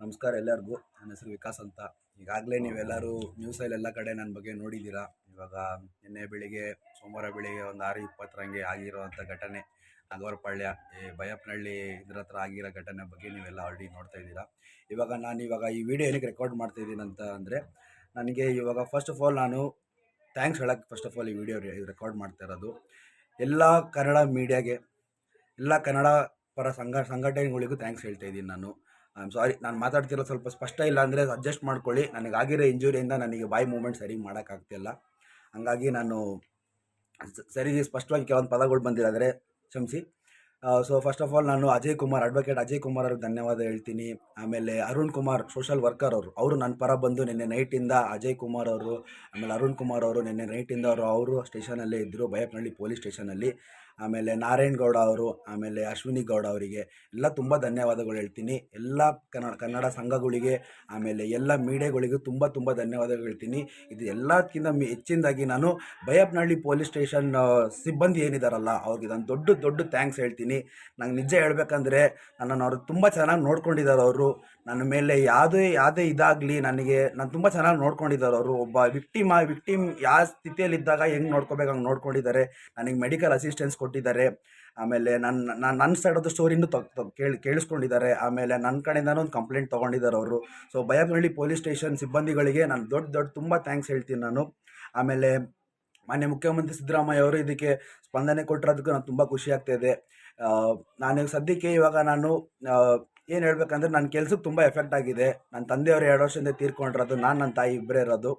ನಮಸ್ಕಾರ ಎಲ್ಲರಿಗೂ. ನನ್ನ ಹೆಸರು ವಿಕಾಸ್ ಅಂತ. ಈಗಾಗಲೇ ನೀವೆಲ್ಲರೂ ನ್ಯೂಸಲ್ಲೆಲ್ಲ ಕಡೆ ನನ್ನ ಬಗ್ಗೆ ನೋಡಿದ್ದೀರಾ. ಇವಾಗ ನಿನ್ನೆ ಬೆಳಿಗ್ಗೆ ಸೋಮವಾರ ಬೆಳಿಗ್ಗೆ ಒಂದು 6:20 ಆಗಿರೋವಂಥ ಘಟನೆ ನಾಗವರಪಾಳ್ಯ ಈ ಬೈಯಪ್ಪನಹಳ್ಳಿ ಇದ್ರ ಹತ್ರ ಆಗಿರೋ ಘಟನೆ ಬಗ್ಗೆ ನೀವೆಲ್ಲ ಆಲ್ರೆಡಿ ನೋಡ್ತಾ ಇದ್ದೀರಾ. ಇವಾಗ ಈ ವಿಡಿಯೋ ಏನಕ್ಕೆ ರೆಕಾರ್ಡ್ ಮಾಡ್ತಾಯಿದ್ದೀನಿ ಅಂತ ಅಂದರೆ, ನನಗೆ ಇವಾಗ ಫಸ್ಟ್ ಆಫ್ ಆಲ್ ನಾನು ಥ್ಯಾಂಕ್ಸ್ ಹೇಳೋಕ್ಕೆ ಈ ವಿಡಿಯೋ ರೆಕಾರ್ಡ್ ಮಾಡ್ತಾ ಇರೋದು ಎಲ್ಲ ಕನ್ನಡ ಮೀಡಿಯಾಗೆ, ಎಲ್ಲ ಕನ್ನಡ ಪರ ಸಂಘಟನೆಗಳಿಗೂ ಥ್ಯಾಂಕ್ಸ್ ಹೇಳ್ತಾ ಇದ್ದೀನಿ ನಾನು. ಸಾರಿ, ನಾನು ಮಾತಾಡ್ತಿರೋ ಸ್ವಲ್ಪ ಸ್ಪಷ್ಟ ಇಲ್ಲ ಅಂದರೆ ಅಡ್ಜಸ್ಟ್ ಮಾಡ್ಕೊಳ್ಳಿ. ನನಗಾಗಿರೋ ಇಂಜುರಿಯಿಂದ ನನಗೆ ಬಾಯಿ ಮೂಮೆಂಟ್ ಸರಿ ಮಾಡೋಕ್ಕಾಗ್ತಿಲ್ಲ. ಹಂಗಾಗಿ ನಾನು ಸರಿ ಸ್ಪಷ್ಟವಾಗಿ ಕೆಲವೊಂದು ಪದಗಳು ಬಂದಿರೋದ್ರೆ ಕ್ಷಮಿಸಿ. ಸೊ ಫಸ್ಟ್ ಆಫ್ ಆಲ್ ನಾನು ಅಡ್ವೊಕೇಟ್ ಅಜಯ್ ಕುಮಾರ್ ಅವ್ರಿಗೆ ಧನ್ಯವಾದ ಹೇಳ್ತೀನಿ. ಆಮೇಲೆ ಅರುಣ್ ಕುಮಾರ್ ಸೋಷಲ್ ವರ್ಕರ್ ಅವರು ನನ್ನ ಪರ ಬಂದು ನಿನ್ನೆ ನೈಟಿಂದ ಅಜಯ್ ಕುಮಾರ್ ಅವರು ಆಮೇಲೆ ಅರುಣ್ ಕುಮಾರ್ ಅವರು ನಿನ್ನೆ ನೈಟಿಂದ ಅವರು ಸ್ಟೇಷನಲ್ಲೇ ಇದ್ದರು, ಬೈಯಪ್ಪನಹಳ್ಳಿ ಪೊಲೀಸ್ ಸ್ಟೇಷನಲ್ಲಿ. ಆಮೇಲೆ ನಾರಾಯಣ್ ಗೌಡ ಅವರು, ಆಮೇಲೆ ಅಶ್ವಿನಿ ಗೌಡ ಅವರಿಗೆ ಎಲ್ಲ ತುಂಬ ಧನ್ಯವಾದಗಳು ಹೇಳ್ತೀನಿ. ಎಲ್ಲ ಕನ್ನಡ ಸಂಘಗಳಿಗೆ ಆಮೇಲೆ ಎಲ್ಲ ಮೀಡಿಯಾಗಳಿಗೂ ತುಂಬ ಧನ್ಯವಾದಗಳು ಹೇಳ್ತೀನಿ. ಇದು ಎಲ್ಲದಕ್ಕಿಂತ ಹೆಚ್ಚಿನದಾಗಿ ನಾನು ಬೈಯಪ್ಪನಹಳ್ಳಿ ಪೊಲೀಸ್ ಸ್ಟೇಷನ್ ಸಿಬ್ಬಂದಿ ಏನಿದಾರಲ್ಲ ಅವ್ರಿಗೆ ನಾನು ದೊಡ್ಡ ಥ್ಯಾಂಕ್ಸ್ ಹೇಳ್ತೀನಿ. ನಂಗೆ ನಿಜ ಹೇಳ್ಬೇಕಂದ್ರೆ ನನ್ನನ್ನು ಅವರು ತುಂಬ ಚೆನ್ನಾಗಿ ನೋಡ್ಕೊಂಡಿದ್ದಾರೆ. ಅವರು ನನ್ನ ಮೇಲೆ ಯಾವುದೇ ಇದಾಗಲಿ ನಾನು ತುಂಬ ಚೆನ್ನಾಗಿ ನೋಡ್ಕೊಂಡಿದ್ದಾರೆ. ಅವರು ಒಬ್ಬ ವಿಕ್ಟಿಮ್ ಯಾವ ಸ್ಥಿತಿಯಲ್ಲಿದ್ದಾಗ ಹೆಂಗೆ ನೋಡ್ಕೋಬೇಕು ಹಂಗೆ ನೋಡ್ಕೊಂಡಿದ್ದಾರೆ. ನನಗೆ ಮೆಡಿಕಲ್ ಅಸಿಸ್ಟೆನ್ಸ್ ಕೊಟ್ಟಿದ್ದಾರೆ. ಆಮೇಲೆ ನನ್ನ ಸೈಡದ್ದು ಸ್ಟೋರಿನೂ ಕೇಳಿಸ್ಕೊಂಡಿದ್ದಾರೆ. ಆಮೇಲೆ ನನ್ನ ಕಡೆಯಿಂದನೂ ಒಂದು ಕಂಪ್ಲೇಂಟ್ ತೊಗೊಂಡಿದ್ದಾರೆ ಅವರು. ಸೊ ಬೈಯಪ್ಪನಹಳ್ಳಿ ಪೊಲೀಸ್ ಸ್ಟೇಷನ್ ಸಿಬ್ಬಂದಿಗಳಿಗೆ ನಾನು ದೊಡ್ಡ ತುಂಬ ಥ್ಯಾಂಕ್ಸ್ ಹೇಳ್ತೀನಿ ನಾನು. ಆಮೇಲೆ ಮಾನ್ಯ ಮುಖ್ಯಮಂತ್ರಿ ಸಿದ್ದರಾಮಯ್ಯ ಅವರು ಇದಕ್ಕೆ ಸ್ಪಂದನೆ ಕೊಟ್ಟಿರೋದಕ್ಕೂ ನಾನು ತುಂಬ ಖುಷಿ ಆಗ್ತಾಯಿದೆ. ನಾನು ಸದ್ಯಕ್ಕೆ ಇವಾಗ ನಾನು ಏನು ಹೇಳ್ಬೇಕಂದ್ರೆ ನನ್ನ ಕೆಲ್ಸಕ್ಕೆ ತುಂಬ ಎಫೆಕ್ಟ್ ಆಗಿದೆ. ನನ್ನ ತಂದೆಯವರು 2 ವರ್ಷದಿಂದ ತೀರ್ಕೊಂಡಿರೋದು, ನನ್ನ ತಾಯಿ ಇಬ್ಬರೇ ಇರೋದು.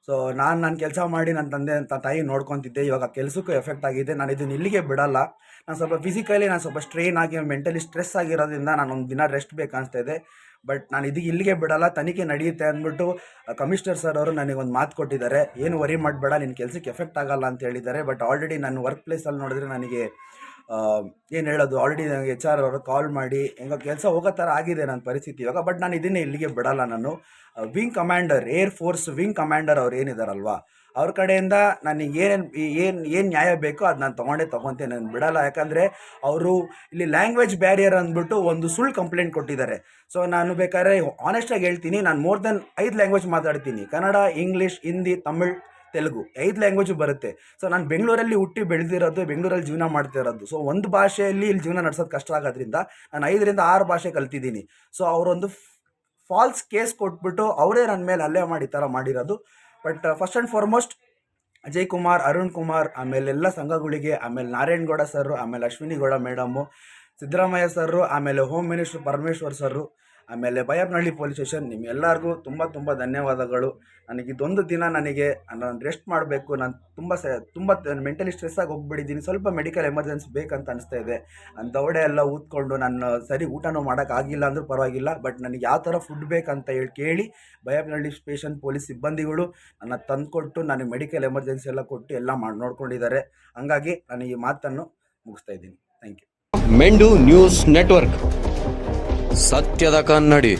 ಸೊ ನನ್ನ ಕೆಲಸ ಮಾಡಿ ನನ್ನ ತಾಯಿ ನೋಡ್ಕೊತಿದ್ದೆ. ಇವಾಗ ಕೆಲಸಕ್ಕೂ ಎಫೆಕ್ಟ್ ಆಗಿದೆ. ನಾನು ಇದನ್ನು ಇಲ್ಲಿಗೆ ಬಿಡಲ್ಲ. ನಾನು ಸ್ವಲ್ಪ ಫಿಸಿಕಲಿ ಸ್ವಲ್ಪ ಸ್ಟ್ರೈನ್ ಆಗಿ ಮೆಂಟಲಿ ಸ್ಟ್ರೆಸ್ ಆಗಿರೋದ್ರಿಂದ ನಾನು ಒಂದು ದಿನ ರೆಸ್ಟ್ ಬೇಕನ್ನಿಸ್ತಾ ಇದೆ. ಬಟ್ ನಾನು ಇಲ್ಲಿಗೆ ಬಿಡಲ್ಲ, ತನಿಖೆ ನಡೆಯುತ್ತೆ ಅಂದ್ಬಿಟ್ಟು ಕಮಿಷನರ್ ಸರ್ ಅವರು ನನಗೊಂದು ಮಾತು ಕೊಟ್ಟಿದ್ದಾರೆ. ಏನು ವರಿ ಮಾಡಬೇಡ, ನಿನ್ನ ಕೆಲಸಕ್ಕೆ ಎಫೆಕ್ಟ್ ಆಗಲ್ಲ ಅಂತ ಹೇಳಿದ್ದಾರೆ. ಬಟ್ ಆಲ್ರೆಡಿ ನನ್ನ ವರ್ಕ್ ಪ್ಲೇಸಲ್ಲಿ ನೋಡಿದ್ರೆ ನನಗೆ ಏನು ಹೇಳೋದು, ಆಲ್ರೆಡಿ ನನಗೆ HR ಅವರು ಕಾಲ್ ಮಾಡಿ ಹೆಂಗೋ ಕೆಲಸ ಹೋಗೋ ಥರ ಆಗಿದೆ ನನ್ನ ಪರಿಸ್ಥಿತಿ ಇವಾಗ. ಬಟ್ ನಾನು ಇದನ್ನೇ ಇಲ್ಲಿಗೆ ಬಿಡಲ್ಲ. ನಾನು wing commander, air force wing commander ಅವ್ರು ಏನಿದಾರಲ್ವ ಅವ್ರ ಕಡೆಯಿಂದ ನನಗೆ ಏನು ನ್ಯಾಯ ಬೇಕೋ ಅದು ನಾನು ತೊಗೊಂತೇನೆ, ನಾನು ಬಿಡಲ್ಲ. ಯಾಕಂದರೆ ಅವರು ಇಲ್ಲಿ ಲ್ಯಾಂಗ್ವೇಜ್ ಬ್ಯಾರಿಯರ್ ಅಂದ್ಬಿಟ್ಟು ಒಂದು ಸುಳ್ಳು ಕಂಪ್ಲೇಂಟ್ ಕೊಟ್ಟಿದ್ದಾರೆ. ಸೊ ನಾನು ಬೇಕಾದ್ರೆ ಆನೆಸ್ಟಾಗಿ ಹೇಳ್ತೀನಿ, ನಾನು ಮೋರ್ ದೆನ್ 5 ಲ್ಯಾಂಗ್ವೇಜ್ ಮಾತಾಡ್ತೀನಿ. ಕನ್ನಡ, ಇಂಗ್ಲೀಷ್, ಹಿಂದಿ, ತಮಿಳ್, ತೆಲುಗು 5 ಲ್ಯಾಂಗ್ವೇಜು ಬರುತ್ತೆ. ಸೊ ನಾನು ಬೆಂಗಳೂರಲ್ಲಿ ಹುಟ್ಟಿ ಬೆಳೆದಿರೋದು, ಬೆಂಗಳೂರಲ್ಲಿ ಜೀವನ ಮಾಡ್ತಿರೋದು. ಸೊ ಒಂದು ಭಾಷೆಯಲ್ಲಿ ಇಲ್ಲಿ ಜೀವನ ನಡೆಸೋದು ಕಷ್ಟ ಆಗೋದ್ರಿಂದ ನಾನು 5ರಿಂದ 6 ಭಾಷೆ ಕಲ್ತಿದ್ದೀನಿ. ಸೊ ಅವರೊಂದು ಫಾಲ್ಸ್ ಕೇಸ್ ಕೊಟ್ಬಿಟ್ಟು ಅವರೇ ನನ್ನ ಮೇಲೆ ಹಲ್ಲೆ ಮಾಡಿ ಈ ಥರ ಮಾಡಿರೋದು. But first and foremost Ajay Kumar, Arun Kumar, ಆಮೇಲೆ ಎಲ್ಲ ಸಂಘಗಳಿಗೆ, ಆಮೇಲೆ ನಾರಾಯಣ್ ಗೌಡ ಸರ್, ಆಮೇಲೆ ಅಶ್ವಿನಿ ಗೌಡ ಮೇಡಮು, ಸಿದ್ದರಾಮಯ್ಯ ಸರ್, ಆಮೇಲೆ ಹೋಮ್ ಮಿನಿಸ್ಟರ್ ಪರಮೇಶ್ವರ್ ಸರ್, ಆಮೇಲೆ ಬೈಯಪ್ಪನಹಳ್ಳಿ ಪೊಲೀಸ್ ಸ್ಟೇಷನ್, ನಿಮ್ಮೆಲ್ಲರಿಗೂ ತುಂಬ ಧನ್ಯವಾದಗಳು. ಇದೊಂದು ದಿನ ನಾನು ರೆಸ್ಟ್ ಮಾಡಬೇಕು. ನಾನು ತುಂಬ ಮೆಂಟಲಿ ಸ್ಟ್ರೆಸ್ ಆಗಿ ಹೋಗ್ಬಿಟ್ಟಿದ್ದೀನಿ. ಸ್ವಲ್ಪ ಮೆಡಿಕಲ್ ಎಮರ್ಜೆನ್ಸಿ ಬೇಕಂತ ಅನಿಸ್ತಾ ಇದೆ. ನನ್ನ ದವಡೆ ಎಲ್ಲ ಊದ್ಕೊಂಡು ನಾನು ಸರಿ ಊಟನೂ ಮಾಡೋಕ್ಕಾಗಿಲ್ಲ ಅಂದರೂ ಪರವಾಗಿಲ್ಲ. ಬಟ್ ನನಗೆ ಯಾವ ಥರ ಫುಡ್ ಬೇಕಂತ ಕೇಳಿ ಬೈಯಪ್ಪನಹಳ್ಳಿ ಸ್ಟೇಷನ್ ಪೊಲೀಸ್ ಸಿಬ್ಬಂದಿಗಳು ನನ್ನ ತಂದುಕೊಟ್ಟು ನನಗೆ ಮೆಡಿಕಲ್ ಎಮರ್ಜೆನ್ಸಿ ಎಲ್ಲ ಕೊಟ್ಟು ಎಲ್ಲ ನೋಡ್ಕೊಂಡಿದ್ದಾರೆ. ಹಂಗಾಗಿ ನಾನು ಈ ಮಾತನ್ನು ಮುಗಿಸ್ತಾ ಇದ್ದೀನಿ. Thank you. ಮೆಂಡು ನ್ಯೂಸ್ ನೆಟ್ವರ್ಕ್, ಸತ್ಯದ ಕನ್ನಡಿ.